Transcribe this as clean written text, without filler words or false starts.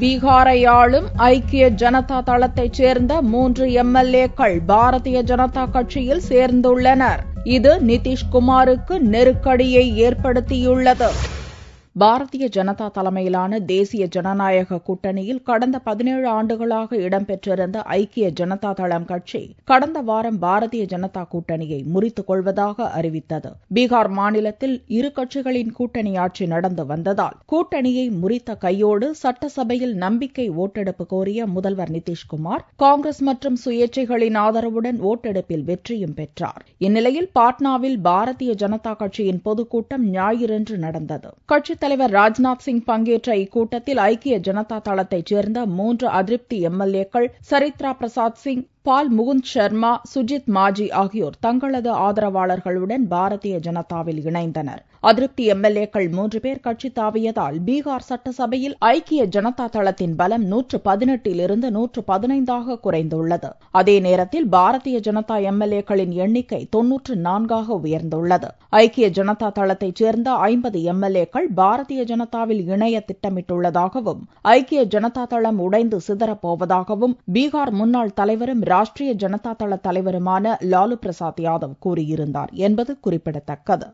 பீகாரை ஆளும் ஐக்கிய ஜனதா தளத்தைச் சேர்ந்த 3 எம்எல்ஏக்கள் பாரதிய ஜனதா கட்சியில் சேர்ந்துள்ளனர். இது நிதிஷ்குமாருக்கு நெருக்கடியை ஏற்படுத்தியுள்ளது. பாரதிய ஜனதா தலைமையிலான தேசிய ஜனநாயக கூட்டணியில் கடந்த 17 ஆண்டுகளாக இடம்பெற்றிருந்த ஐக்கிய ஜனதா தளம் கட்சி கடந்த வாரம் பாரதிய ஜனதா கூட்டணியை முறித்துக் கொள்வதாக அறிவித்தது. பீகார் மாநிலத்தில் இரு கட்சிகளின் கூட்டணி ஆட்சி நடந்து வந்ததால் கூட்டணியை முறித்த கையோடு சட்டசபையில் நம்பிக்கை ஓட்டெடுப்பு கோரிய முதல்வர் நிதிஷ்குமார் காங்கிரஸ் மற்றும் சுயேட்சைகளின் ஆதரவுடன் ஓட்டெடுப்பில் வெற்றியும் பெற்றார். இந்நிலையில் பாட்னாவில் பாரதிய ஜனதா கட்சியின் பொதுக்கூட்டம் ஞாயிறன்று நடந்தது. கட்சித் தலைவர் ராஜ்நாத் சிங் பங்கேற்ற இக்கூட்டத்தில் ஐக்கிய ஜனதா தளத்தைச் சேர்ந்த 3 அதிருப்தி எம்எல்ஏக்கள் சரித்ரா பிரசாத் சிங், பால் முகுந்த் சர்மா, சுஜித் மாஜி ஆகியோர் தங்களது ஆதரவாளர்களுடன் பாரதிய ஜனதாவில் இணைந்தனர். அதிருப்தி எம்எல்ஏக்கள் 3 பேர் கட்சி தாவியதால் பீகார் சட்டசபையில் ஐக்கிய ஜனதா தளத்தின் பலம் 118 115 குறைந்துள்ளது. அதே நேரத்தில் பாரதிய ஜனதா எம்எல்ஏக்களின் எண்ணிக்கை 94 உயர்ந்துள்ளது. ஐக்கிய ஜனதா தளத்தைச் சேர்ந்த 50 எம்எல்ஏக்கள் பாரதிய ஜனதாவில் இணைய திட்டமிட்டுள்ளதாகவும் ஐக்கிய ஜனதா தளம் உடைந்து சிதறப்போவதாகவும் பீகார் முன்னாள் தலைவரும் ராஷ்டிரிய ஜனதா தள தலைவருமான லாலு பிரசாத் யாதவ் கூறியிருந்தார் என்பது குறிப்பிடத்தக்கது.